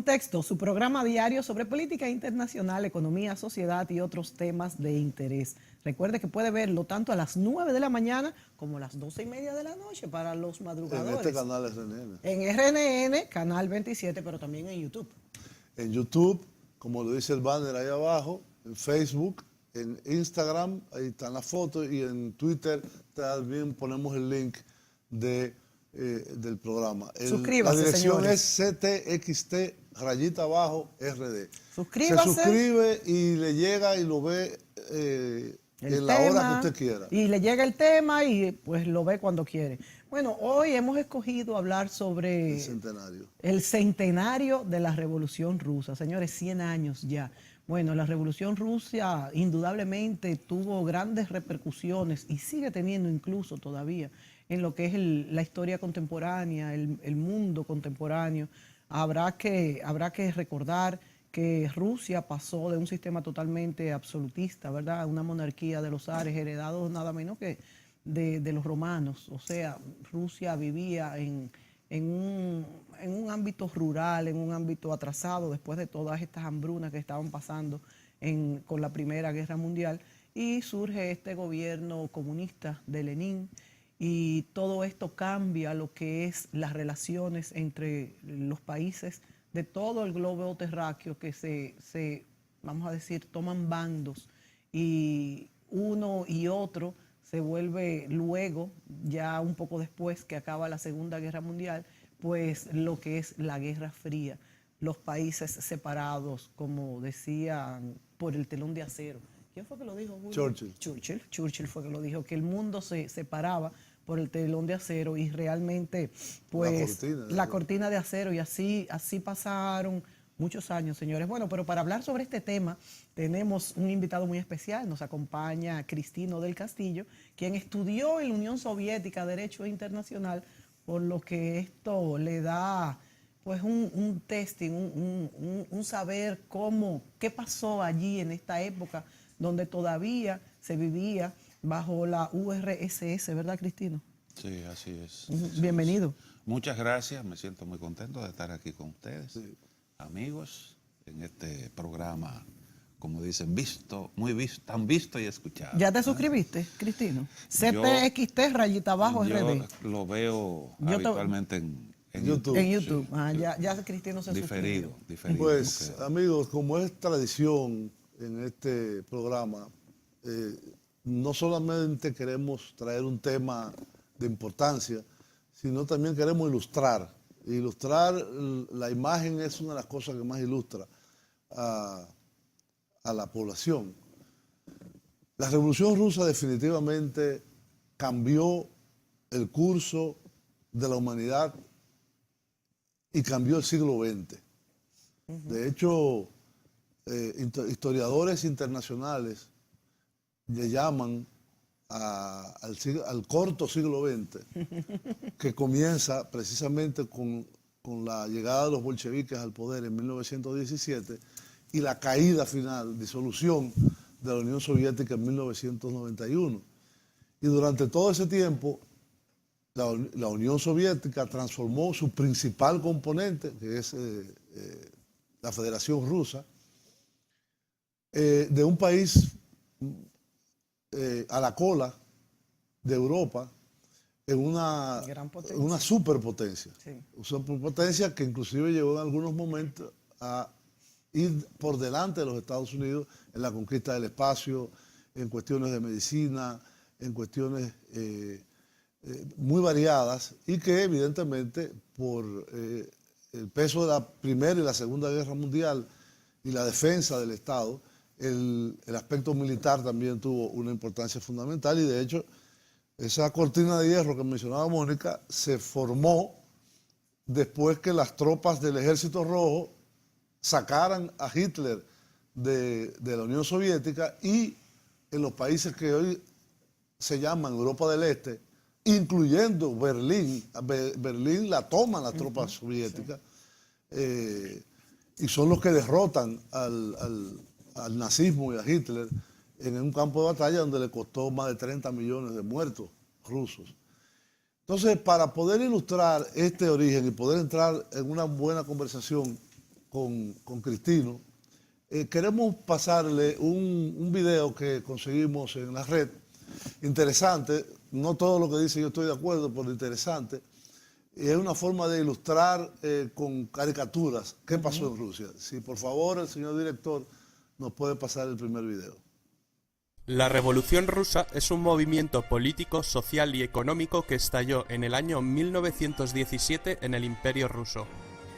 Contexto, su programa diario sobre política internacional, economía, sociedad y otros temas de interés. Recuerde que puede verlo tanto a las 9 de la mañana como a las 12:30 de la noche para los madrugadores. En este canal RNN. En RNN, canal 27, pero también en YouTube. En YouTube, como lo dice el banner ahí abajo, en Facebook, en Instagram, ahí están las fotos, y en Twitter también ponemos el link del programa. Suscríbase, la dirección señores. es CTXT_RD. Suscríbase. Se suscribe y le llega y lo ve en la hora que usted quiera. Y le llega el tema y pues lo ve cuando quiere. Bueno, hoy hemos escogido hablar sobre el centenario de la Revolución Rusa. Señores, 100 años ya. Bueno, la Revolución Rusa indudablemente tuvo grandes repercusiones y sigue teniendo incluso todavía en lo que es la historia contemporánea, el mundo contemporáneo. Habrá que recordar que Rusia pasó de un sistema totalmente absolutista, ¿verdad?, a una monarquía de los zares heredados nada menos que de los romanos. O sea, Rusia vivía en un ámbito rural, en un ámbito atrasado después de todas estas hambrunas que estaban pasando con la Primera Guerra Mundial, y surge este gobierno comunista de Lenin, y todo esto cambia lo que es las relaciones entre los países de todo el globo terráqueo, que se, vamos a decir, toman bandos, y uno y otro se vuelve luego, ya un poco después que acaba la Segunda Guerra Mundial, pues lo que es la Guerra Fría. Los países separados, como decían, por el telón de acero. ¿Quién fue que lo dijo? Churchill fue que lo dijo, que el mundo se separaba por el telón de acero, y realmente pues la cortina de acero, y así pasaron muchos años, señores. Bueno, pero para hablar sobre este tema tenemos un invitado muy especial. Nos acompaña Cristino del Castillo, quien estudió en la Unión Soviética Derecho Internacional, por lo que esto le da pues un testing, un saber qué pasó allí en esta época donde todavía se vivía bajo la URSS, ¿verdad, Cristino? Sí, así es. Bienvenido. Muchas gracias, me siento muy contento de estar aquí con ustedes, amigos, en este programa, como dicen, tan visto y escuchado. ¿Ya te suscribiste, Cristino? CTXT_RD. Yo lo veo habitualmente en YouTube. En YouTube. Sí. Ya Cristino se suscribió. Diferido. Pues, amigos, como es tradición en este programa, no solamente queremos traer un tema de importancia, sino también queremos ilustrar. Ilustrar, la imagen es una de las cosas que más ilustra a la población. La Revolución Rusa definitivamente cambió el curso de la humanidad y cambió el siglo XX. De hecho, historiadores internacionales le llaman al corto siglo XX, que comienza precisamente con la llegada de los bolcheviques al poder en 1917 y la caída final, disolución de la Unión Soviética en 1991. Y durante todo ese tiempo, la Unión Soviética transformó su principal componente, que es la Federación Rusa, de un país a la cola de Europa en una superpotencia. Sí. Una superpotencia que inclusive llegó en algunos momentos a ir por delante de los Estados Unidos en la conquista del espacio, en cuestiones de medicina, en cuestiones muy variadas, y que evidentemente por el peso de la Primera y la Segunda Guerra Mundial y la defensa del Estado, el aspecto militar también tuvo una importancia fundamental, y de hecho esa cortina de hierro que mencionaba Mónica se formó después que las tropas del Ejército Rojo sacaran a Hitler de la Unión Soviética, y en los países que hoy se llaman Europa del Este, incluyendo Berlín. Berlín la toman las tropas soviéticas, y son los que derrotan al nazismo y a Hitler en un campo de batalla donde le costó más de 30 millones de muertos rusos. Entonces, para poder ilustrar este origen y poder entrar en una buena conversación con Cristino, queremos pasarle un video que conseguimos en la red, interesante, no todo lo que dice yo estoy de acuerdo, pero interesante, y es una forma de ilustrar con caricaturas qué pasó en Rusia. Si por favor el señor director nos puede pasar el primer video. La Revolución Rusa es un movimiento político, social y económico que estalló en el año 1917 en el Imperio Ruso.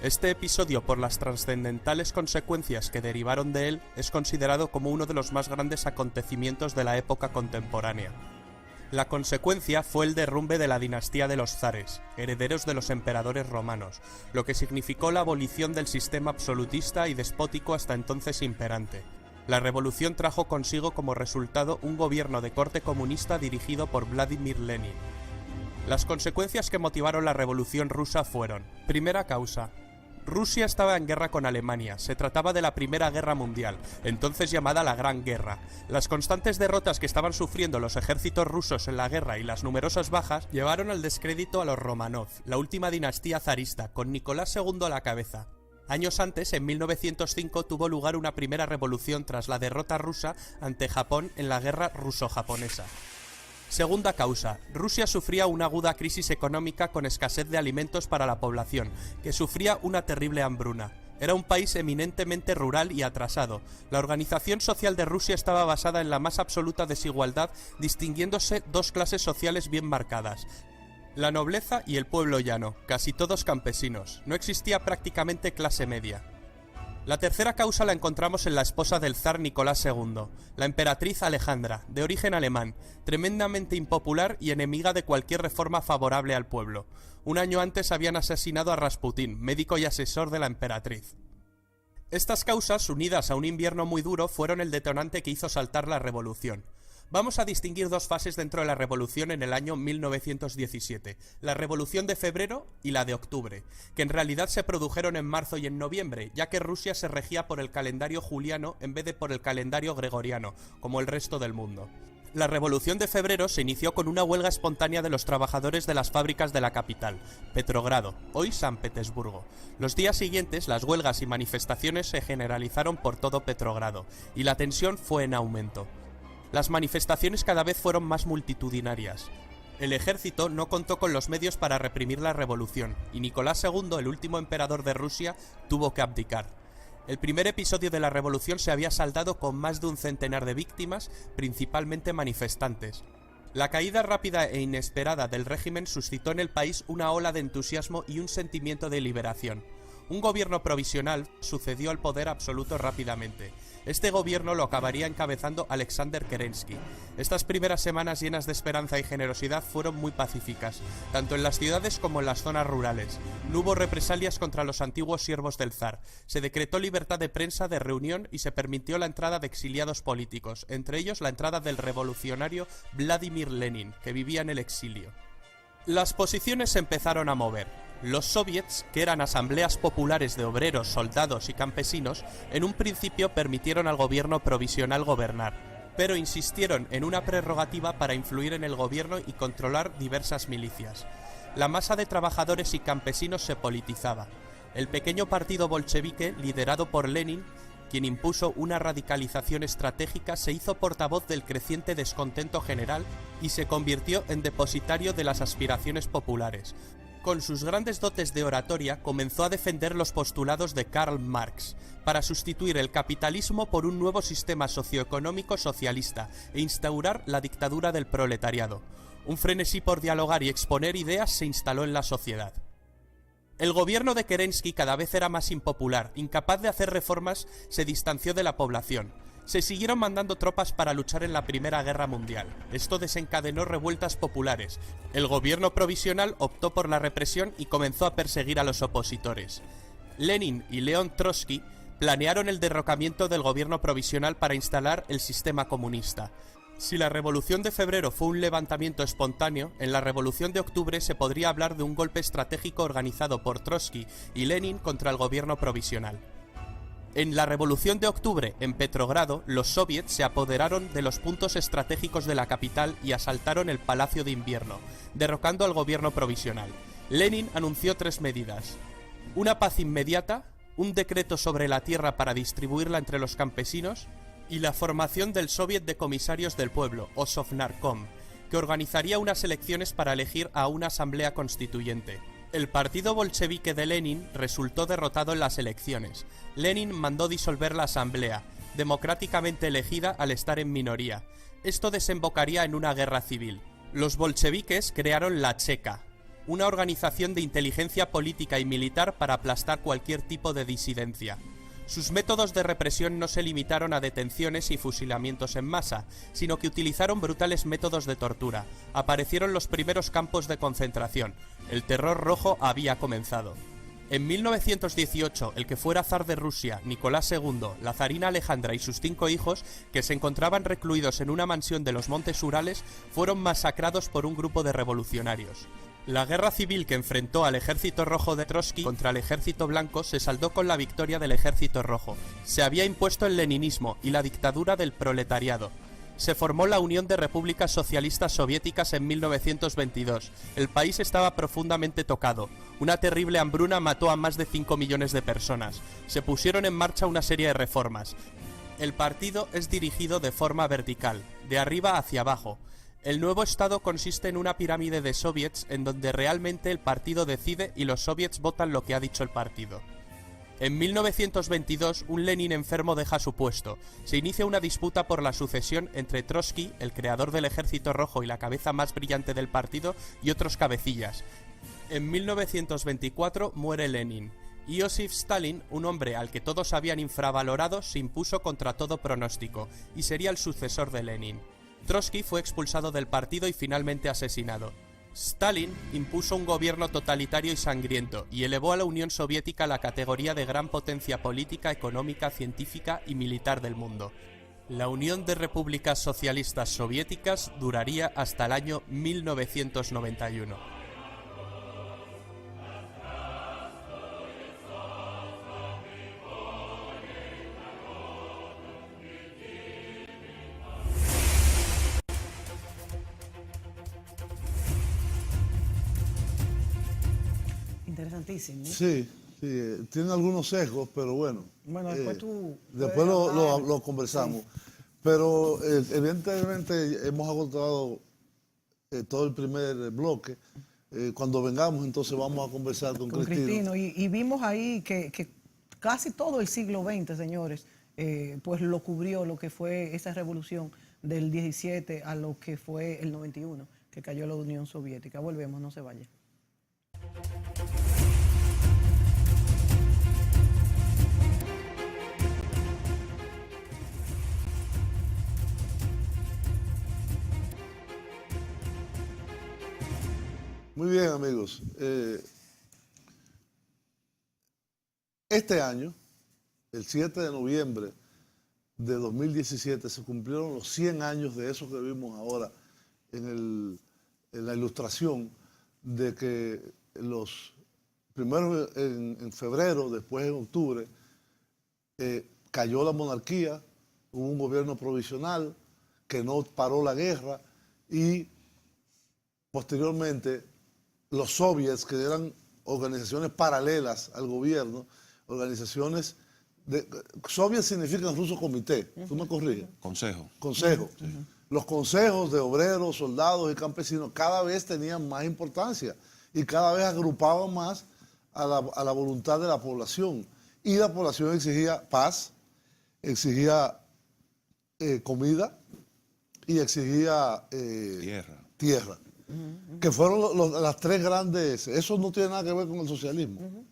Este episodio, por las trascendentales consecuencias que derivaron de él, es considerado como uno de los más grandes acontecimientos de la época contemporánea. La consecuencia fue el derrumbe de la dinastía de los zares, herederos de los emperadores romanos, lo que significó la abolición del sistema absolutista y despótico hasta entonces imperante. La revolución trajo consigo como resultado un gobierno de corte comunista dirigido por Vladimir Lenin. Las consecuencias que motivaron la revolución rusa fueron: primera causa. Rusia estaba en guerra con Alemania, se trataba de la Primera Guerra Mundial, entonces llamada la Gran Guerra. Las constantes derrotas que estaban sufriendo los ejércitos rusos en la guerra y las numerosas bajas llevaron al descrédito a los Romanov, la última dinastía zarista, con Nicolás II a la cabeza. Años antes, en 1905, tuvo lugar una primera revolución tras la derrota rusa ante Japón en la guerra ruso-japonesa. Segunda causa. Rusia sufría una aguda crisis económica con escasez de alimentos para la población, que sufría una terrible hambruna. Era un país eminentemente rural y atrasado. La organización social de Rusia estaba basada en la más absoluta desigualdad, distinguiéndose dos clases sociales bien marcadas: la nobleza y el pueblo llano, casi todos campesinos. No existía prácticamente clase media. La tercera causa la encontramos en la esposa del zar Nicolás II, la emperatriz Alejandra, de origen alemán, tremendamente impopular y enemiga de cualquier reforma favorable al pueblo. Un año antes habían asesinado a Rasputín, médico y asesor de la emperatriz. Estas causas, unidas a un invierno muy duro, fueron el detonante que hizo saltar la revolución. Vamos a distinguir dos fases dentro de la revolución en el año 1917, la Revolución de Febrero y la de Octubre, que en realidad se produjeron en marzo y en noviembre, ya que Rusia se regía por el calendario juliano en vez de por el calendario gregoriano, como el resto del mundo. La Revolución de Febrero se inició con una huelga espontánea de los trabajadores de las fábricas de la capital, Petrogrado, hoy San Petersburgo. Los días siguientes, las huelgas y manifestaciones se generalizaron por todo Petrogrado, y la tensión fue en aumento. Las manifestaciones cada vez fueron más multitudinarias. El ejército no contó con los medios para reprimir la revolución, y Nicolás II, el último emperador de Rusia, tuvo que abdicar. El primer episodio de la revolución se había saldado con más de un centenar de víctimas, principalmente manifestantes. La caída rápida e inesperada del régimen suscitó en el país una ola de entusiasmo y un sentimiento de liberación. Un gobierno provisional sucedió al poder absoluto rápidamente. Este gobierno lo acabaría encabezando Alexander Kerensky. Estas primeras semanas llenas de esperanza y generosidad fueron muy pacíficas, tanto en las ciudades como en las zonas rurales. No hubo represalias contra los antiguos siervos del zar. Se decretó libertad de prensa, de reunión y se permitió la entrada de exiliados políticos, entre ellos la entrada del revolucionario Vladimir Lenin, que vivía en el exilio. Las posiciones se empezaron a mover. Los soviets, que eran asambleas populares de obreros, soldados y campesinos, en un principio permitieron al gobierno provisional gobernar, pero insistieron en una prerrogativa para influir en el gobierno y controlar diversas milicias. La masa de trabajadores y campesinos se politizaba. El pequeño partido bolchevique, liderado por Lenin, quien impuso una radicalización estratégica, se hizo portavoz del creciente descontento general y se convirtió en depositario de las aspiraciones populares. Con sus grandes dotes de oratoria, comenzó a defender los postulados de Karl Marx para sustituir el capitalismo por un nuevo sistema socioeconómico socialista e instaurar la dictadura del proletariado. Un frenesí por dialogar y exponer ideas se instaló en la sociedad. El gobierno de Kerensky cada vez era más impopular, incapaz de hacer reformas, se distanció de la población. Se siguieron mandando tropas para luchar en la Primera Guerra Mundial. Esto desencadenó revueltas populares. El gobierno provisional optó por la represión y comenzó a perseguir a los opositores. Lenin y León Trotsky planearon el derrocamiento del gobierno provisional para instalar el sistema comunista. Si la Revolución de Febrero fue un levantamiento espontáneo, en la Revolución de Octubre se podría hablar de un golpe estratégico organizado por Trotsky y Lenin contra el gobierno provisional. En la Revolución de Octubre, en Petrogrado, los soviets se apoderaron de los puntos estratégicos de la capital y asaltaron el Palacio de Invierno, derrocando al gobierno provisional. Lenin anunció 3 medidas: una paz inmediata, un decreto sobre la tierra para distribuirla entre los campesinos y la formación del Soviet de Comisarios del Pueblo, o Sovnarkom, que organizaría unas elecciones para elegir a una asamblea constituyente. El partido bolchevique de Lenin resultó derrotado en las elecciones. Lenin mandó disolver la asamblea, democráticamente elegida al estar en minoría. Esto desembocaría en una guerra civil. Los bolcheviques crearon la Cheka, una organización de inteligencia política y militar para aplastar cualquier tipo de disidencia. Sus métodos de represión no se limitaron a detenciones y fusilamientos en masa, sino que utilizaron brutales métodos de tortura. Aparecieron los primeros campos de concentración. El terror rojo había comenzado. En 1918, el que fuera zar de Rusia, Nicolás II, la zarina Alejandra y sus 5 hijos, que se encontraban recluidos en una mansión de los Montes Urales, fueron masacrados por un grupo de revolucionarios. La guerra civil que enfrentó al ejército rojo de Trotsky contra el ejército blanco se saldó con la victoria del ejército rojo. Se había impuesto el leninismo y la dictadura del proletariado. Se formó la Unión de Repúblicas Socialistas Soviéticas en 1922. El país estaba profundamente tocado. Una terrible hambruna mató a más de 5 millones de personas. Se pusieron en marcha una serie de reformas. El partido es dirigido de forma vertical, de arriba hacia abajo. El nuevo estado consiste en una pirámide de soviets en donde realmente el partido decide y los soviets votan lo que ha dicho el partido. En 1922, un Lenin enfermo deja su puesto. Se inicia una disputa por la sucesión entre Trotsky, el creador del Ejército Rojo y la cabeza más brillante del partido, y otros cabecillas. En 1924 muere Lenin. Iósif Stalin, un hombre al que todos habían infravalorado, se impuso contra todo pronóstico y sería el sucesor de Lenin. Trotsky fue expulsado del partido y finalmente asesinado. Stalin impuso un gobierno totalitario y sangriento y elevó a la Unión Soviética a la categoría de gran potencia política, económica, científica y militar del mundo. La Unión de Repúblicas Socialistas Soviéticas duraría hasta el año 1991. Interesantísimo. Sí, sí, tiene algunos sesgos, pero bueno. Bueno, después lo conversamos. Sí. Pero evidentemente hemos agotado todo el primer bloque. Cuando vengamos, entonces vamos a conversar con Cristino. Y vimos ahí que casi todo el siglo XX, señores, pues lo cubrió lo que fue esa revolución del 17 a lo que fue el 91, que cayó la Unión Soviética. Volvemos, no se vaya. Muy bien, amigos. Este año, el 7 de noviembre de 2017, se cumplieron los 100 años de eso que vimos ahora en la ilustración, de que primero en febrero, después en octubre, cayó la monarquía, hubo un gobierno provisional que no paró la guerra y posteriormente los soviets, que eran organizaciones paralelas al gobierno, organizaciones soviets significa en ruso comité, ¿tú me corriges? Consejo. Consejo. Los consejos de obreros, soldados y campesinos cada vez tenían más importancia y cada vez agrupaban más a la voluntad de la población. Y la población exigía paz, exigía comida y exigía tierra. Que fueron las tres grandes. Eso no tiene nada que ver con el socialismo.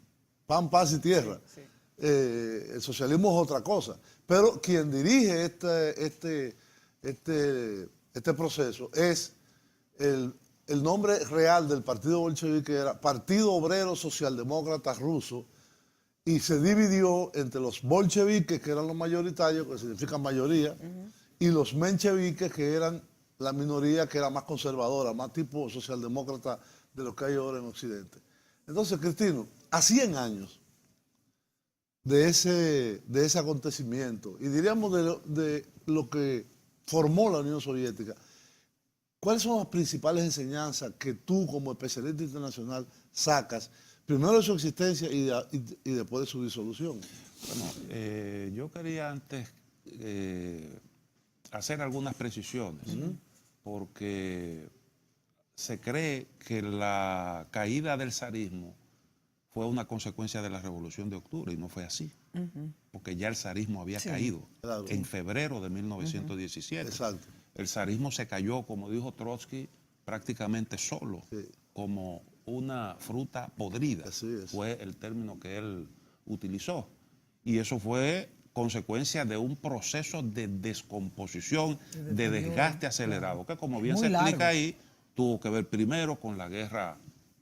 Pan, paz y tierra. Sí. El socialismo es otra cosa. Pero quien dirige este proceso es el nombre real del partido bolchevique, era Partido Obrero Socialdemócrata Ruso, y se dividió entre los bolcheviques, que eran los mayoritarios, que significan mayoría, y los mencheviques, que eran la minoría, que era más conservadora, más tipo socialdemócrata de lo que hay ahora en Occidente. Entonces, Cristino, a 100 años de ese acontecimiento, y diríamos de lo que formó la Unión Soviética, ¿cuáles son las principales enseñanzas que tú, como especialista internacional, sacas? primero de su existencia y después de su disolución. Bueno, yo quería antes hacer algunas precisiones, porque se cree que la caída del zarismo fue una consecuencia de la Revolución de Octubre, y no fue así, porque ya el zarismo había caído en febrero de 1917. Exacto. El zarismo se cayó, como dijo Trotsky, prácticamente solo, como una fruta podrida. Fue el término que él utilizó. Y eso fue consecuencia de un proceso de descomposición, de desgaste acelerado, que como bien se explica ahí, tuvo que ver primero con la guerra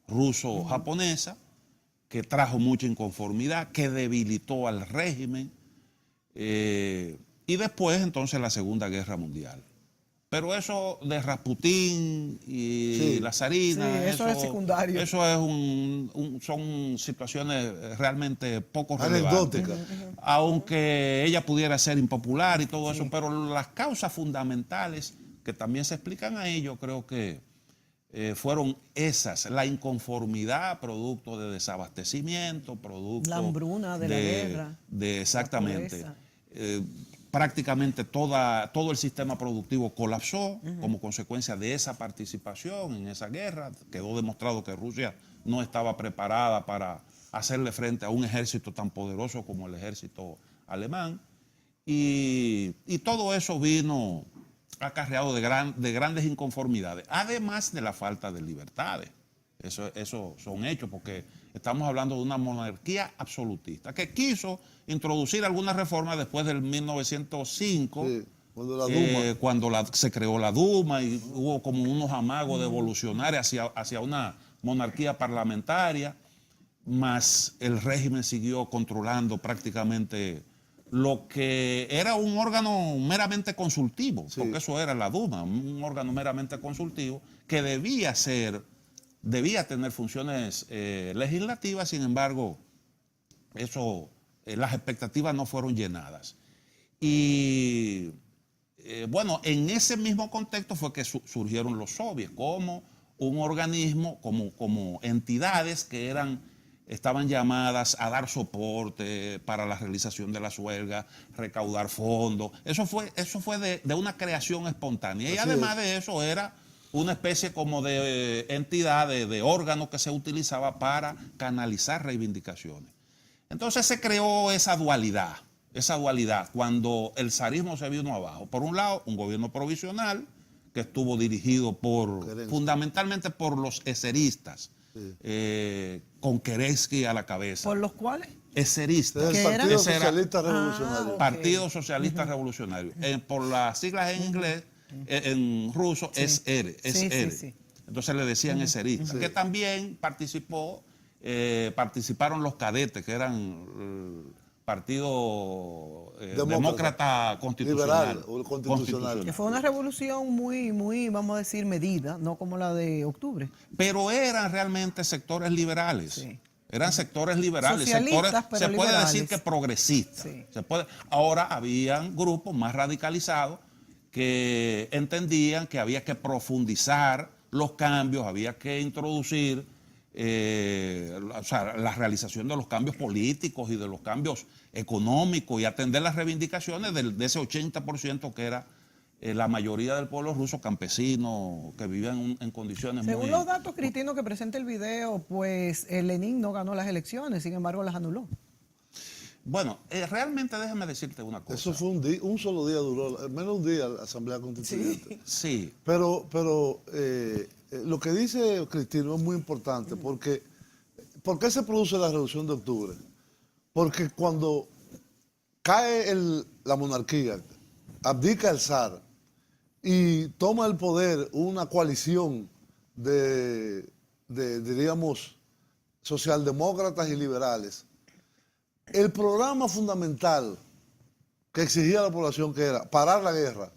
ruso-japonesa, que trajo mucha inconformidad, que debilitó al régimen, y después entonces la Segunda Guerra Mundial. Pero eso de Rasputín y la zarina, eso es secundario. Eso es son situaciones realmente poco relevantes. Aunque ella pudiera ser impopular y todo eso, pero las causas fundamentales que también se explican ahí, yo creo que fueron esas: la inconformidad producto de desabastecimiento, producto la hambruna de la guerra. Exactamente. Prácticamente todo el sistema productivo colapsó como consecuencia de esa participación en esa guerra. Quedó demostrado que Rusia no estaba preparada para hacerle frente a un ejército tan poderoso como el ejército alemán. Y todo eso vino acarreado de grandes inconformidades, además de la falta de libertades. Eso son hechos, porque estamos hablando de una monarquía absolutista que quiso introducir algunas reformas después del 1905, cuando se creó la Duma y hubo como unos amagos de evolucionar hacia una monarquía parlamentaria, mas el régimen siguió controlando prácticamente lo que era un órgano meramente consultivo, porque eso era la Duma, un órgano meramente consultivo que debía tener funciones legislativas. Sin embargo, las expectativas no fueron llenadas. Y bueno, en ese mismo contexto fue que surgieron los soviets como un organismo, como entidades que estaban llamadas a dar soporte para la realización de las huelgas, recaudar fondos. Eso fue de una creación espontánea. Y además de eso era una especie como de entidad, de órgano que se utilizaba para canalizar reivindicaciones. Entonces se creó esa dualidad cuando el zarismo se vino abajo. Por un lado, un gobierno provisional que estuvo dirigido fundamentalmente por los eseristas, con Kerensky a la cabeza. ¿Por los cuales? Eseristas. El Partido Socialista Revolucionario. Partido Socialista Revolucionario. Por las siglas en inglés, en ruso, es R. Entonces le decían eseristas, que también participaron los cadetes, que eran Partido Demócrata Constitucional. Constitucional. Que fue una revolución muy, vamos a decir, medida, no como la de octubre. Pero eran realmente sectores liberales. Sí. Eran sectores liberales, socialistas, pero se puede liberales. decir que progresistas. Sí. Ahora habían grupos más radicalizados que entendían que había que profundizar los cambios, había que introducir la realización de los cambios políticos y de los cambios económicos y atender las reivindicaciones de ese 80% que era la mayoría del pueblo ruso campesino, que vivían en condiciones Según los datos, Cristino, que presenta el video, pues Lenin no ganó las elecciones, sin embargo las anuló. Bueno, realmente déjame decirte una cosa. Eso fue un solo día duró, menos un día la Asamblea Constituyente. Sí. Pero lo que dice Cristino es muy importante, porque ¿por qué se produce la Revolución de Octubre? Porque cuando cae la monarquía, abdica el zar y toma el poder una coalición diríamos, socialdemócratas y liberales, el programa fundamental que exigía la población, que era parar la guerra,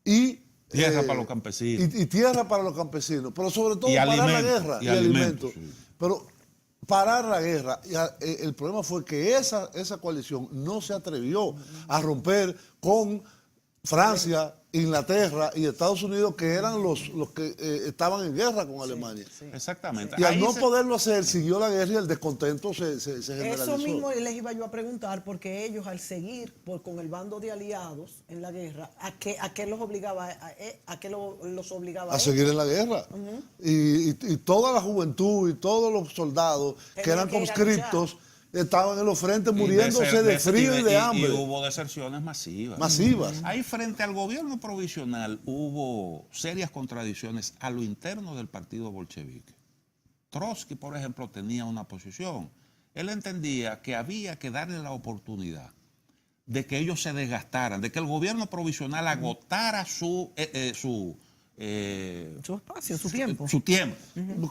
y tierra para los campesinos. Y tierra para los campesinos, pero sobre todo y parar la guerra y alimentos. Sí. Pero parar la guerra, el problema fue que esa coalición no se atrevió a romper con Francia, Inglaterra y Estados Unidos, que eran los que estaban en guerra con Alemania. Sí. Exactamente. Y al Ahí no poderlo hacer, siguió la guerra y el descontento se generalizó. Eso mismo les iba yo a preguntar, porque ellos al seguir con el bando de aliados en la guerra, ¿a qué los obligaba? ¿A qué los obligaba? A seguir en la guerra. Y toda la juventud y todos los soldados que eran conscriptos estaban en los frentes muriéndose de frío y de hambre. Y hubo deserciones masivas. Ahí frente al gobierno provisional hubo serias contradicciones a lo interno del partido bolchevique. Trotsky, por ejemplo, tenía una posición. Él entendía que había que darle la oportunidad de que ellos se desgastaran, de que el gobierno provisional agotara su espacio, su tiempo. Su tiempo.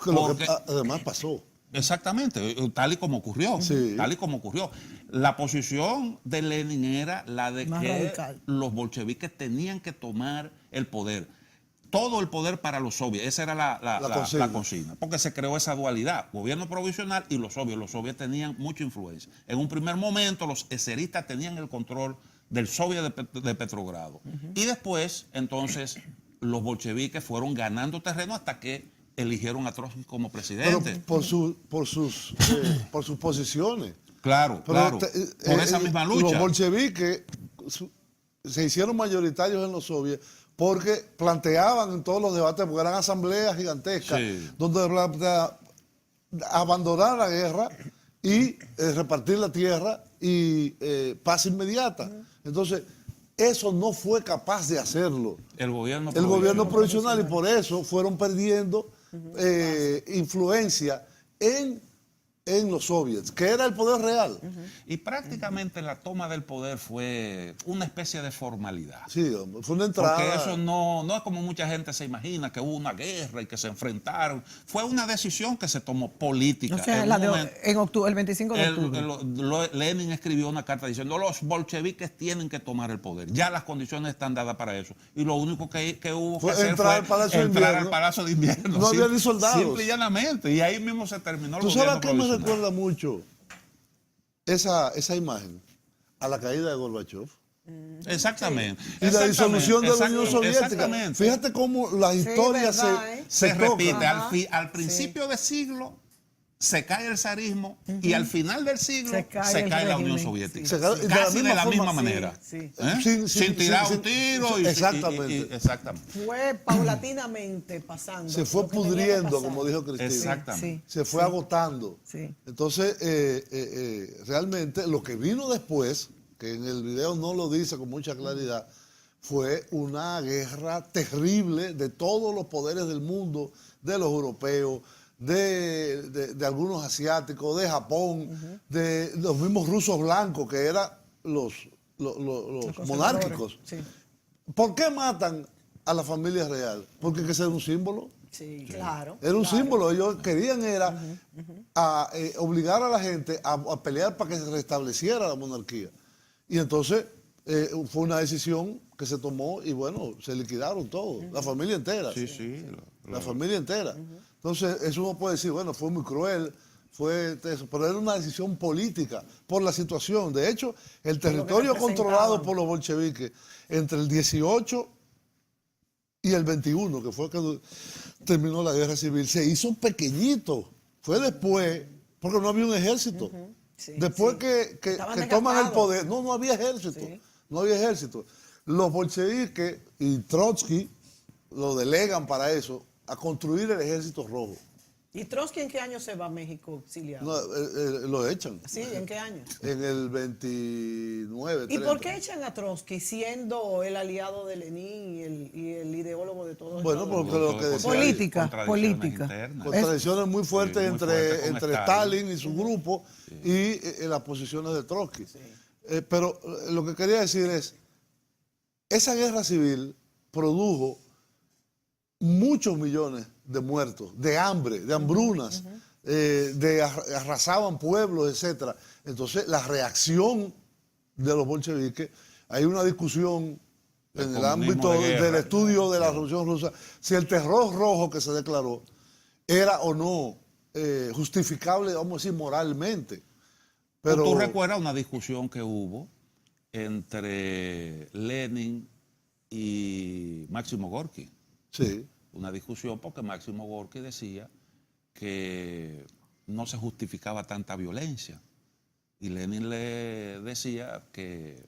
Lo que además pasó. Exactamente, tal y como ocurrió. Sí. Tal y como ocurrió. La posición de Lenin era la de Más que radical. los bolcheviques tenían que tomar el poder. Todo el poder para los soviets. Esa era la consigna. Porque se creó esa dualidad, gobierno provisional y los soviets. Los soviets tenían mucha influencia. En un primer momento, los eseristas tenían el control del soviet de Petrogrado. Y después, entonces, los bolcheviques fueron ganando terreno hasta que eligieron a Trotsky como presidente. Pero por sus posiciones. Claro, Pero por esa misma lucha. Los bolcheviques se hicieron mayoritarios en los soviets porque planteaban en todos los debates, porque eran asambleas gigantescas, donde abandonar la guerra y repartir la tierra y paz inmediata. Entonces, eso no fue capaz de hacerlo el gobierno provisional, y por eso fueron perdiendo influencia en los soviets, que era el poder real. Y prácticamente la toma del poder fue una especie de formalidad. Sí, fue una entrada. Porque eso no es como mucha gente se imagina, que hubo una guerra y que se enfrentaron. Fue una decisión que se tomó política. O sea, en octubre, el 25 de octubre. Lenin escribió una carta diciendo: los bolcheviques tienen que tomar el poder. Ya las condiciones están dadas para eso. Y lo único que hubo que hacer fue entrar al Palacio de Invierno. No había ni soldados. Simple y llanamente. Y ahí mismo se terminó el gobierno provisional. ¿Tú sabes qué me recuerda mucho esa imagen? A la caída de Gorbachev. Exactamente. Y la disolución de la Unión Soviética. Fíjate cómo la historia se repite. Al principio del siglo se cae el zarismo y al final del siglo se cae la Unión Soviética. Casi de la misma manera. Sin tirar un tiro. Exactamente. Fue paulatinamente pasando. Se fue pudriendo, como dijo Cristina. Exactamente. Se fue agotando. Sí. Entonces, realmente lo que vino después, que en el video no lo dice con mucha claridad, fue una guerra terrible de todos los poderes del mundo, de los europeos, de algunos asiáticos, de Japón, de los mismos rusos blancos, que eran los monárquicos. Sí. ¿Por qué matan a la familia real? Porque que ese era un símbolo. Sí, claro. Era un símbolo. Ellos querían obligar a la gente a pelear para que se restableciera la monarquía. Y entonces fue una decisión que se tomó y bueno, se liquidaron todos, la familia entera. La familia entera. Entonces, eso uno puede decir, bueno, fue muy cruel, fue eso, pero era una decisión política por la situación. De hecho, el territorio controlado por los bolcheviques entre el 18 y el 21, que fue que terminó la guerra civil, se hizo pequeñito. Fue después, porque no había un ejército. Después que toman el poder, no había ejército. No había ejército. Los bolcheviques y Trotsky lo delegan para eso, a construir el ejército rojo. ¿Y Trotsky en qué año se va a México exiliado? No, lo echan. Sí, ¿en qué año? En el 29, 30. ¿Y por qué echan a Trotsky siendo el aliado de Lenin y el ideólogo de todo esto? Bueno, porque lo que decía política. Contradicciones muy fuertes entre Stalin y su grupo y las posiciones de Trotsky. Pero lo que quería decir es, esa guerra civil produjo muchos millones de muertos, de hambre, de hambrunas, arrasaban pueblos, etc. Entonces, la reacción de los bolcheviques, hay una discusión en el ámbito del estudio de la Revolución Rusa, si el terror rojo que se declaró era o no justificable, vamos a decir, moralmente. Pero ¿tú recuerdas una discusión que hubo entre Lenin y Máximo Gorki. Sí. Una discusión porque Máximo Gorki decía que no se justificaba tanta violencia. Y Lenin le decía que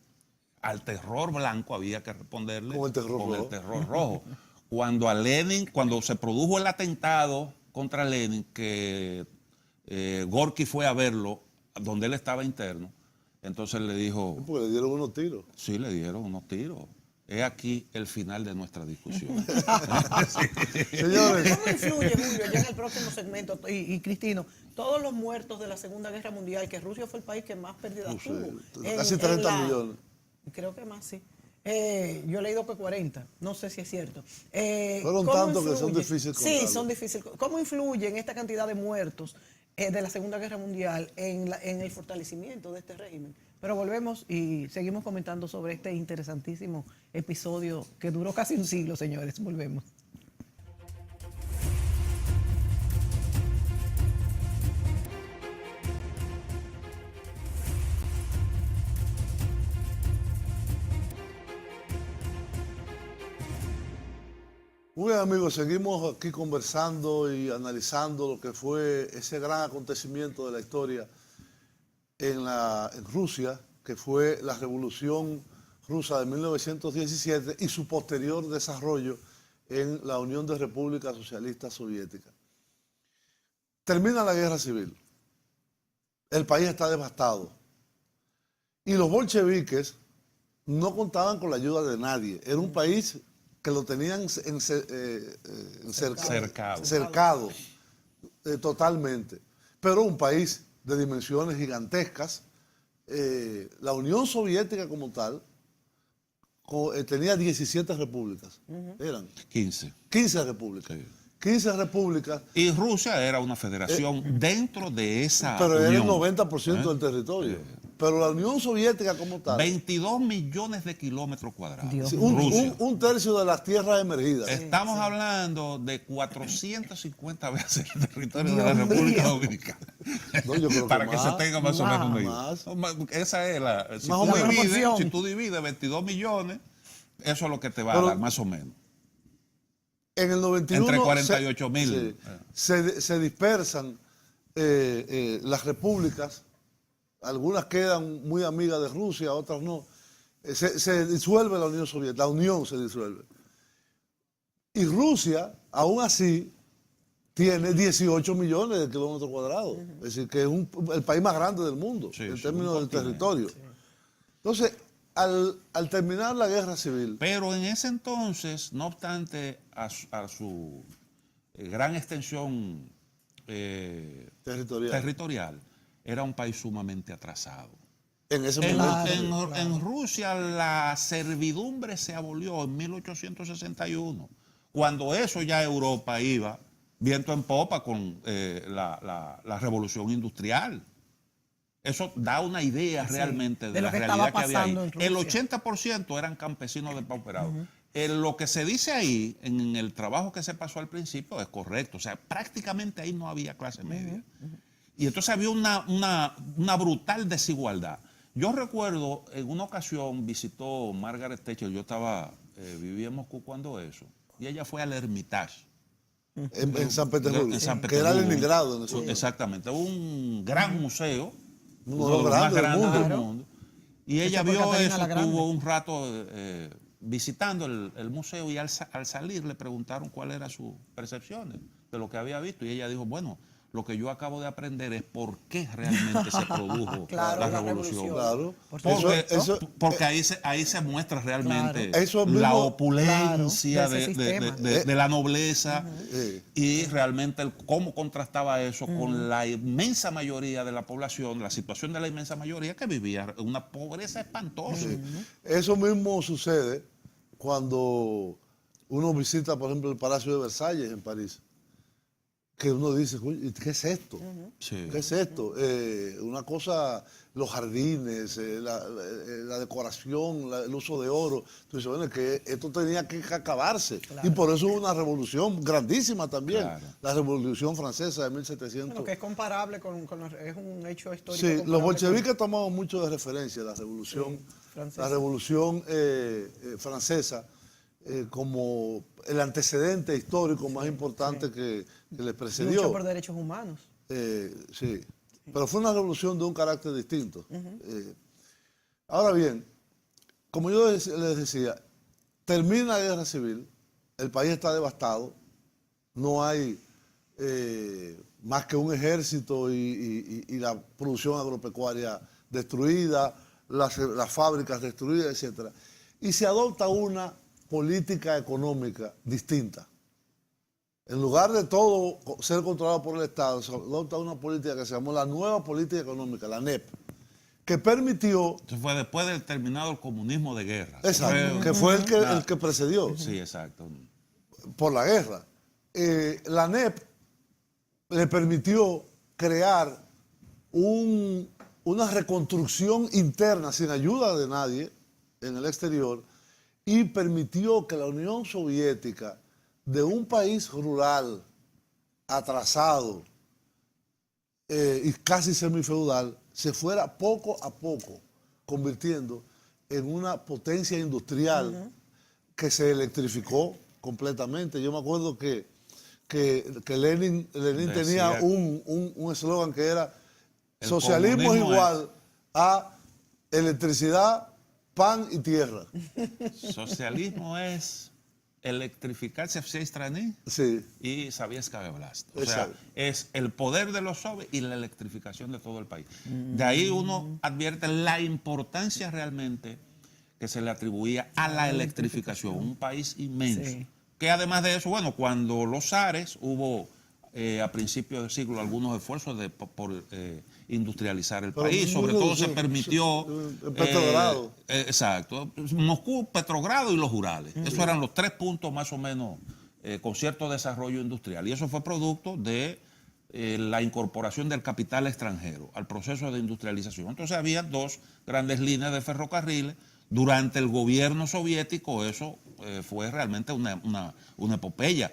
al terror blanco había que responderle con el terror rojo. Cuando se produjo el atentado contra Lenin, que Gorki fue a verlo, donde él estaba interno, entonces le dijo... Porque le dieron unos tiros. Sí, le dieron unos tiros. Es aquí el final de nuestra discusión. Señores. ¿Cómo influye, Julio, ya en el próximo segmento, y Cristino, todos los muertos de la Segunda Guerra Mundial, que Rusia fue el país que más pérdidas tuvo? Casi 30 millones. Creo que más, sí. Yo he leído que 40, no sé si es cierto. Fueron tantos que son difíciles contarlos. Sí, son difíciles. ¿Cómo influye en esta cantidad de muertos de la Segunda Guerra Mundial en el fortalecimiento de este régimen? Pero volvemos y seguimos comentando sobre este interesantísimo episodio que duró casi un siglo, señores. Volvemos. Muy bien, amigos, seguimos aquí conversando y analizando lo que fue ese gran acontecimiento de la historia en Rusia, que fue la Revolución Rusa de 1917 y su posterior desarrollo en la Unión de Repúblicas Socialistas Soviéticas. Termina la guerra civil, el país está devastado y los bolcheviques no contaban con la ayuda de nadie. Era un país que lo tenían cercado totalmente, pero un país de dimensiones gigantescas. La Unión Soviética como tal tenía 17 repúblicas, eran 15 repúblicas. Sí. 15 repúblicas. Y Rusia era una federación dentro de esa pero unión. era el 90% del territorio. Pero la Unión Soviética como tal... 22 millones de kilómetros cuadrados. Sí, un tercio de las tierras emergidas. Estamos hablando de 450 veces el territorio de la República Dominicana. No, yo creo Para que se tenga más o menos una idea. Esa es la... Si tú divides 22 millones, eso es lo que te va a dar, más o menos. En el 91... Entre 48.000. Se dispersan las repúblicas. Algunas quedan muy amigas de Rusia, otras no. Se disuelve la Unión Soviética, la Unión se disuelve. Y Rusia, aún así, tiene 18 millones de kilómetros cuadrados. Es decir, que es el país más grande del mundo, en términos del territorio. Sí. Entonces, al terminar la guerra civil... Pero en ese entonces, no obstante a su gran extensión territorial, era un país sumamente atrasado. En ese momento. En Rusia la servidumbre se abolió en 1861, cuando eso ya Europa iba viento en popa con la revolución industrial. Eso da una idea realmente de la realidad que había ahí. El 80% eran campesinos depauperados. Lo que se dice ahí, en el trabajo que se pasó al principio, es correcto. O sea, prácticamente ahí no había clase media. Y entonces había una brutal desigualdad. Yo recuerdo, en una ocasión visitó Margaret Thatcher, yo vivía en Moscú cuando eso, y ella fue al Hermitage. En San Petersburgo, que era Leningrado. Exactamente, un gran museo, uno de los más grandes del mundo. Y ella vio eso, estuvo un rato visitando el museo, y al salir le preguntaron cuáles eran sus percepciones de lo que había visto, y ella dijo, bueno, lo que yo acabo de aprender es por qué realmente se produjo la revolución. Claro. Porque ahí se muestra realmente la opulencia de la nobleza y realmente cómo contrastaba eso con la inmensa mayoría de la población, la situación de la inmensa mayoría que vivía una pobreza espantosa. Eso mismo sucede cuando uno visita, por ejemplo, el Palacio de Versalles en París. Que uno dice, ¿qué es esto? ¿Qué es esto? Una cosa, los jardines, la decoración, el uso de oro. Tú dices, bueno, que esto tenía que acabarse. Claro. Y por eso hubo una revolución grandísima también. Claro. La Revolución Francesa de 1700. Bueno, que es comparable es un hecho histórico. Sí, los bolcheviques tomaban mucho de referencia la Revolución, Francesa. La Revolución Francesa. como el antecedente histórico más importante que le precedió. Lucha por derechos humanos. Sí, pero fue una revolución de un carácter distinto. Ahora bien, como yo les decía, termina la guerra civil, el país está devastado, no hay más que un ejército y la producción agropecuaria destruida, las fábricas destruidas, etc. Y se adopta una política económica distinta. En lugar de todo ser controlado por el Estado, se adopta una política que se llamó la nueva política económica, la NEP, que permitió... Eso fue después del terminado el comunismo de guerra. Exacto, que fue el que precedió. Sí, exacto. Por la guerra. La NEP le permitió crear una reconstrucción interna sin ayuda de nadie en el exterior y permitió que la Unión Soviética, de un país rural, atrasado y casi semifeudal, se fuera poco a poco convirtiendo en una potencia industrial que se electrificó completamente. Yo me acuerdo que Lenin tenía un eslogan que era: socialismo es igual a electricidad, pan y tierra. Socialismo es electrificarse всей страны y Sovietskая власть. O sea, es el poder de los soviets y la electrificación de todo el país. De ahí uno advierte la importancia realmente que se le atribuía a la electrificación. Un país inmenso. Sí. Que además de eso, bueno, cuando los zares hubo a principios del siglo algunos esfuerzos por industrializar el país. Sobre todo se permitió... Petrogrado. Exacto. Moscú, Petrogrado y los Urales. Esos eran los 3 puntos más o menos con cierto desarrollo industrial. Y eso fue producto de la incorporación del capital extranjero al proceso de industrialización. Entonces había 2 grandes líneas de ferrocarriles. Durante el gobierno soviético eso fue realmente una epopeya.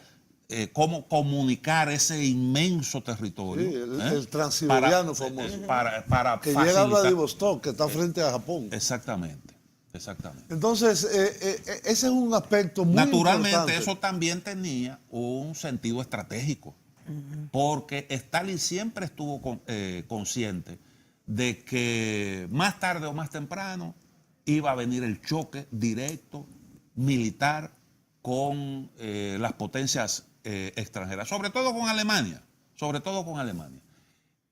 Cómo comunicar ese inmenso territorio. Sí, el transiberiano famoso. Para que facilitar. llega a Vladivostok, que está frente a Japón. Exactamente, exactamente. Entonces, ese es un aspecto muy Naturalmente, importante. eso también tenía un sentido estratégico, porque Stalin siempre estuvo consciente de que más tarde o más temprano iba a venir el choque directo militar con las potencias extranjeras, sobre todo con Alemania,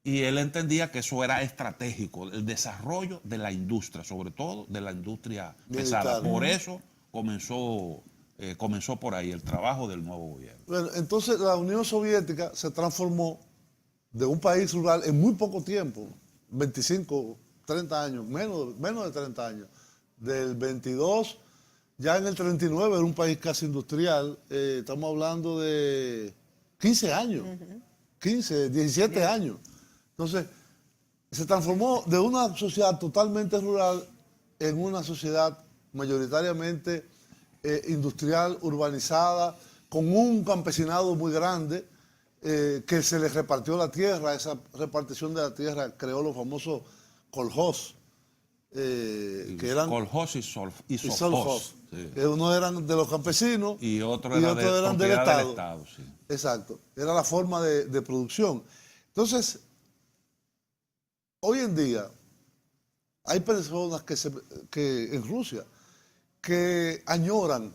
Y él entendía que eso era estratégico, el desarrollo de la industria, sobre todo de la industria pesada. Por eso comenzó por ahí el trabajo del nuevo gobierno. Bueno, entonces la Unión Soviética se transformó de un país rural en muy poco tiempo, 25, 30 años, menos de 30 años, del 22. Ya en el 39 era un país casi industrial, estamos hablando de 15 años, 15, 17 años. Entonces, se transformó de una sociedad totalmente rural en una sociedad mayoritariamente industrial, urbanizada, con un campesinado muy grande, que se les repartió la tierra. Esa repartición de la tierra creó los famosos kolhos, que eran kolhos y sovhos. Sí. Que uno eran de los campesinos y otros eran del Estado. Sí. Exacto, era la forma de producción. Entonces, hoy en día hay personas que en Rusia que añoran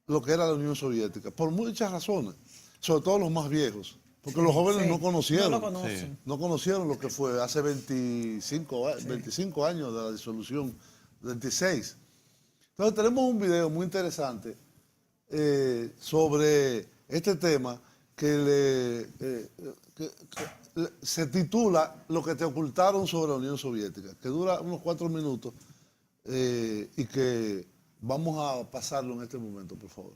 lo que era la Unión Soviética, por muchas razones, sobre todo los más viejos, porque los jóvenes no conocieron, no conocieron lo que fue hace 25 años de la disolución, 26. Entonces tenemos un video muy interesante sobre este tema que se titula Lo que te ocultaron sobre la Unión Soviética, que dura unos 4 minutos y que vamos a pasarlo en este momento, por favor.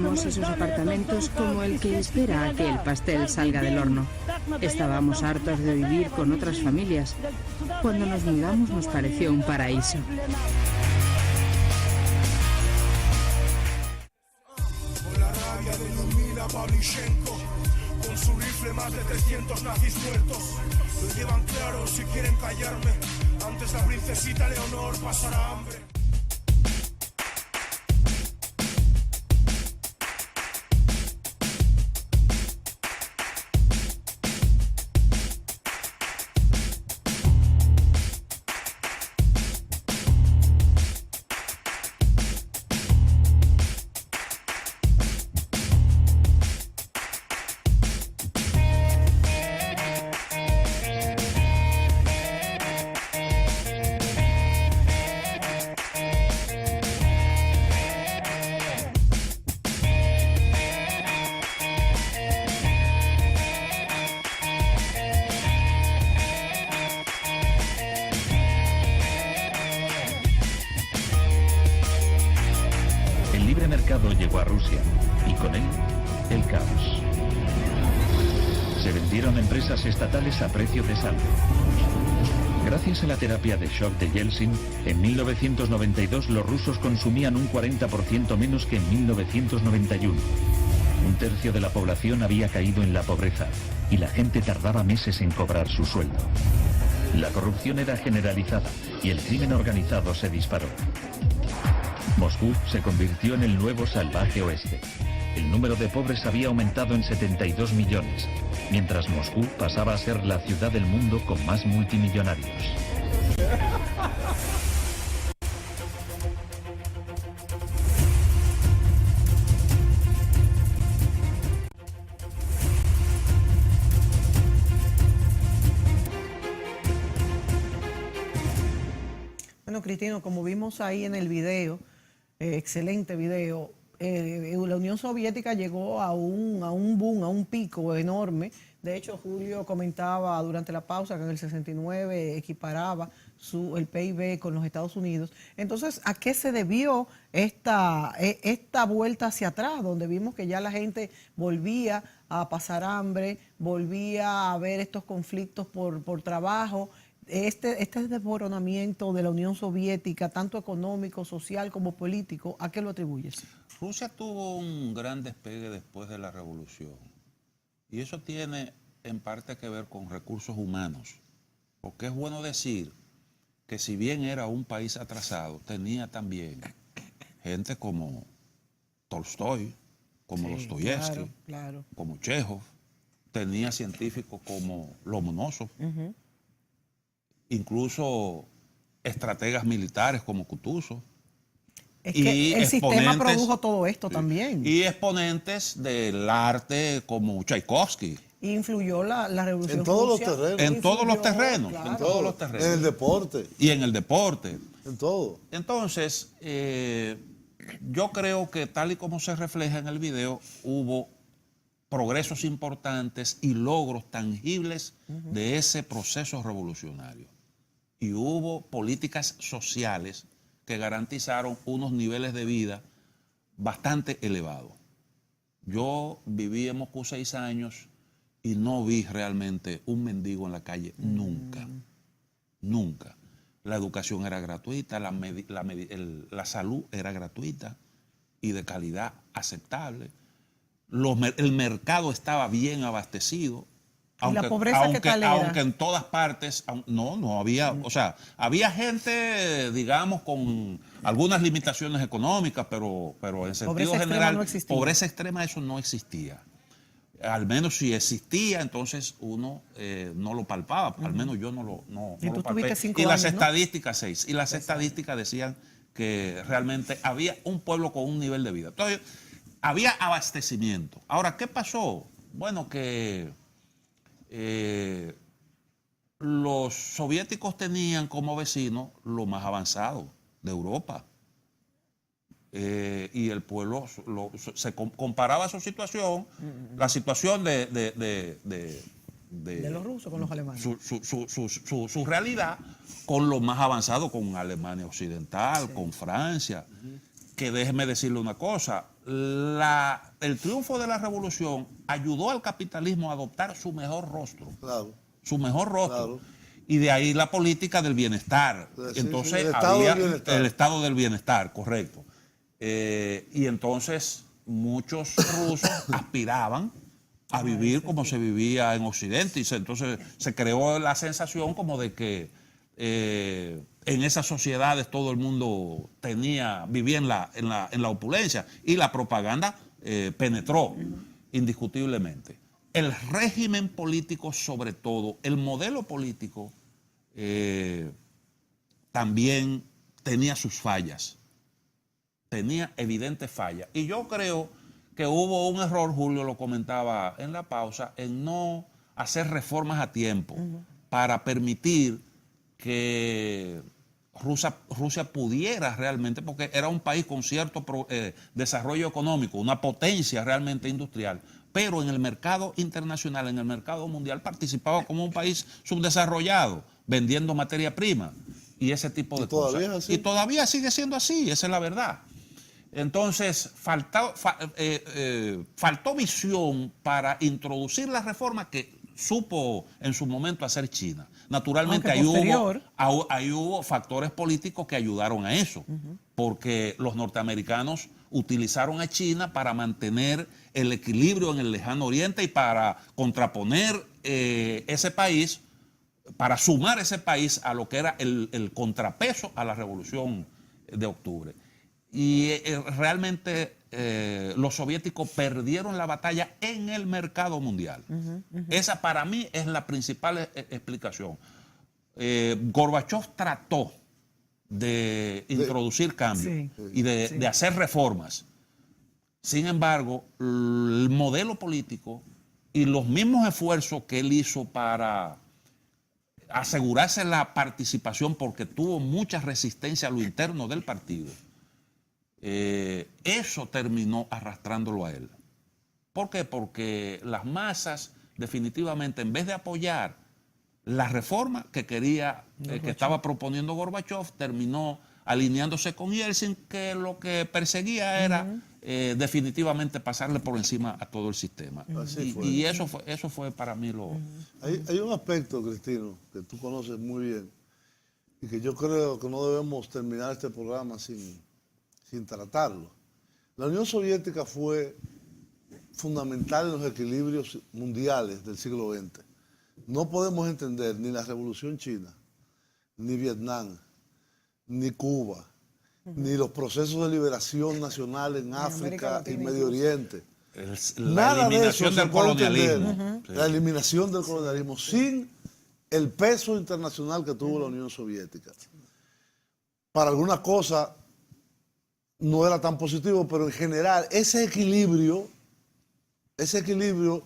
Veíamos esos apartamentos como el que espera a que el pastel salga del horno. Estábamos hartos de vivir con otras familias. Cuando nos mudamos nos pareció un paraíso. Con la rabia de Lyudmila Pavlichenko, con su rifle más de 300 nazis muertos. Lo llevan claro si quieren callarme. Antes la princesita Leonor pasará hambre. Llegó a Rusia y con él el caos. Se vendieron empresas estatales a precio de saldo. Gracias a la terapia de shock de Yeltsin, en 1992 los rusos consumían un 40% menos que en 1991. Un tercio de la población había caído en la pobreza y la gente tardaba meses en cobrar su sueldo. La corrupción era generalizada y el crimen organizado se disparó. Moscú se convirtió en el nuevo salvaje oeste. El número de pobres había aumentado en 72 millones, mientras Moscú pasaba a ser la ciudad del mundo con más multimillonarios. Bueno, Cristino, como vimos ahí en el video, excelente video, la Unión Soviética llegó a un boom, a un pico enorme. De hecho, Julio comentaba durante la pausa que en el 69 equiparaba el PIB con los Estados Unidos. Entonces, ¿a qué se debió esta vuelta hacia atrás, donde vimos que ya la gente volvía a pasar hambre, volvía a ver estos conflictos por trabajo? Este desboronamiento de la Unión Soviética, tanto económico, social como político, ¿a qué lo atribuyes? Rusia tuvo un gran despegue después de la revolución. Y eso tiene en parte que ver con recursos humanos. Porque es bueno decir que si bien era un país atrasado, tenía también gente como Tolstoy, como Dostoyevsky, como Chekhov, tenía científicos como Lomonosov, incluso estrategas militares como Kutuzov. Es que el sistema produjo todo esto también. Y exponentes del arte como Tchaikovsky. Influyó la revolución en todos Rusia, los terrenos. En todos los terrenos. Claro. En todos los terrenos. En el deporte. Y en el deporte. En todo. Entonces, yo creo que tal y como se refleja en el video, hubo progresos importantes y logros tangibles de ese proceso revolucionario. Y hubo políticas sociales que garantizaron unos niveles de vida bastante elevados. Yo viví en Moscú 6 años y no vi realmente un mendigo en la calle, nunca, nunca. La educación era gratuita, la salud era gratuita y de calidad aceptable. El mercado estaba bien abastecido. Aunque, ¿y la pobreza qué tal era? Aunque en todas partes, no había, o sea, había gente, digamos, con algunas limitaciones económicas, pero en sentido general, pobreza extrema, eso no existía. Al menos si existía, entonces uno no lo palpaba, al menos yo no lo palpé. Y las estadísticas, y las estadísticas decían que realmente había un pueblo con un nivel de vida. Entonces, había abastecimiento. Ahora, ¿qué pasó? Bueno, que los soviéticos tenían como vecino lo más avanzado de Europa. Y el pueblo se comparaba su situación, la situación de los rusos con los alemanes. Su realidad con lo más avanzado, con Alemania Occidental, con Francia, que déjeme decirle una cosa, el triunfo de la revolución ayudó al capitalismo a adoptar su mejor rostro. Claro. Su mejor rostro. Claro. Y de ahí la política del bienestar. Sí, entonces el estado había del bienestar. el estado del bienestar, correcto. Y entonces muchos rusos aspiraban a vivir como se vivía en Occidente. Y entonces se creó la sensación como de que en esas sociedades todo el mundo vivía en la opulencia. Y la propaganda penetró indiscutiblemente. El régimen político, sobre todo, el modelo político, también tenía sus fallas. Tenía evidentes fallas. Y yo creo que hubo un error, Julio lo comentaba en la pausa, en no hacer reformas a tiempo para permitir que Rusia pudiera realmente, porque era un país con cierto desarrollo económico, una potencia realmente industrial, pero en el mercado internacional, en el mercado mundial, participaba como un país subdesarrollado, vendiendo materia prima y ese tipo de cosas. Y todavía sigue siendo así, esa es la verdad. Entonces, faltó visión para introducir la reforma que supo en su momento hacer China. Naturalmente, ahí hubo factores políticos que ayudaron a eso, porque los norteamericanos utilizaron a China para mantener el equilibrio en el lejano oriente y para contraponer ese país, para sumar ese país a lo que era el contrapeso a la revolución de octubre. Y realmente los soviéticos perdieron la batalla en el mercado mundial. Esa para mí es la principal explicación. Gorbachev trató de introducir cambios y de hacer reformas. Sin embargo, el modelo político y los mismos esfuerzos que él hizo para asegurarse la participación, porque tuvo mucha resistencia a lo interno del partido, eso terminó arrastrándolo a él. ¿Por qué? Porque las masas definitivamente, en vez de apoyar la reforma que que estaba proponiendo Gorbachev, terminó alineándose con Yeltsin, que lo que perseguía era definitivamente pasarle por encima a todo el sistema. Y eso fue para mí lo... Hay un aspecto, Cristino, que tú conoces muy bien y que yo creo que no debemos terminar este programa sin tratarlo. La Unión Soviética fue fundamental en los equilibrios mundiales del siglo XX. No podemos entender ni la Revolución China, ni Vietnam, ni Cuba, ni los procesos de liberación nacional en África y Medio Oriente. La eliminación del colonialismo. La eliminación del colonialismo sin el peso internacional que tuvo la Unión Soviética. Para algunas cosas no era tan positivo, pero en general ese equilibrio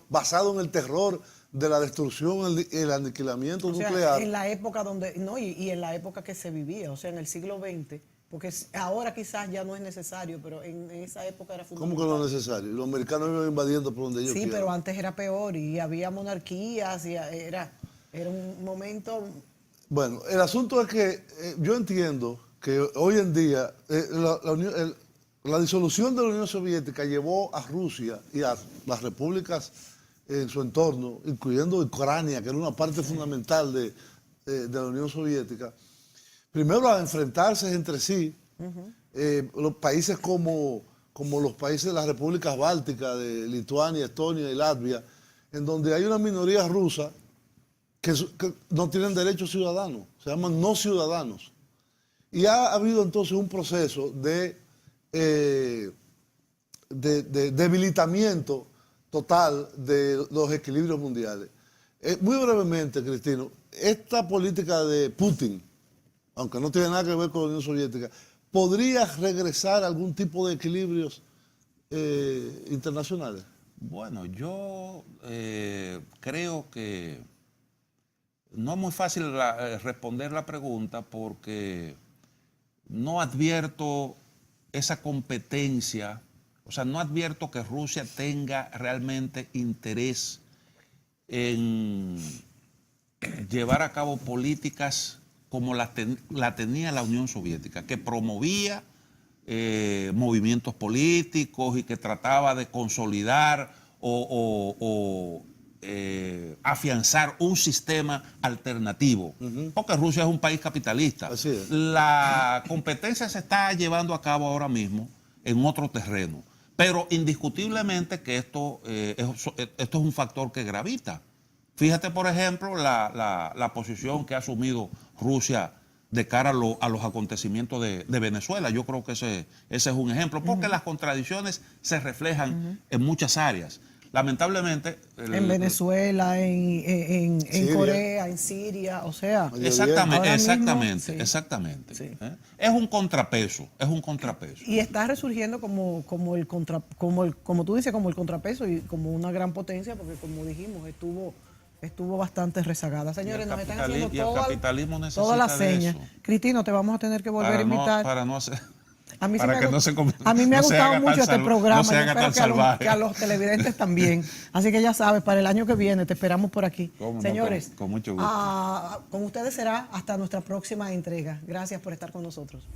basado en el terror de la destrucción, el aniquilamiento nuclear. En la época donde, y en la época que se vivía, o sea, en el siglo XX, porque ahora quizás ya no es necesario, pero en esa época era fundamental. ¿Cómo que no es necesario? Los americanos iban invadiendo por donde ellos quieran. Sí, pero antes era peor y había monarquías y era un momento... Bueno, el asunto es que yo entiendo que hoy en día la disolución de la Unión Soviética llevó a Rusia y a las repúblicas en su entorno, incluyendo Ucrania, que era una parte fundamental de la Unión Soviética, primero a enfrentarse entre sí, los países como los países de las repúblicas bálticas, de Lituania, Estonia y Latvia, en donde hay una minoría rusa que no tienen derechos ciudadanos, se llaman no ciudadanos. Y ha habido entonces un proceso de debilitamiento total de los equilibrios mundiales. Muy brevemente, Cristino, esta política de Putin, aunque no tiene nada que ver con la Unión Soviética, ¿podría regresar a algún tipo de equilibrios internacionales? Bueno, yo creo que no es muy fácil responder la pregunta porque no advierto esa competencia. O sea, no advierto que Rusia tenga realmente interés en llevar a cabo políticas como la tenía la Unión Soviética, que promovía movimientos políticos y que trataba de consolidar o afianzar un sistema alternativo, porque Rusia es un país capitalista. Así es. La competencia se está llevando a cabo ahora mismo en otro terreno, pero indiscutiblemente que esto es un factor que gravita. Fíjate, por ejemplo, la posición que ha asumido Rusia de cara a los acontecimientos de Venezuela. Yo creo que ese es un ejemplo, porque las contradicciones se reflejan en muchas áreas. Lamentablemente... en Venezuela, en Corea, en Siria, o sea... Exactamente. Sí. Es un contrapeso. Y está resurgiendo como tú dices, como el contrapeso y como una gran potencia, porque como dijimos, estuvo bastante rezagada. Señores, nos están haciendo todas las señas. Cristino, te vamos a tener que volver a invitar. A mí me ha gustado mucho este programa. No se haga tan salvaje. Que a los televidentes también. Así que ya sabes, para el año que viene te esperamos por aquí. Señores, con mucho gusto. Con ustedes será hasta nuestra próxima entrega. Gracias por estar con nosotros.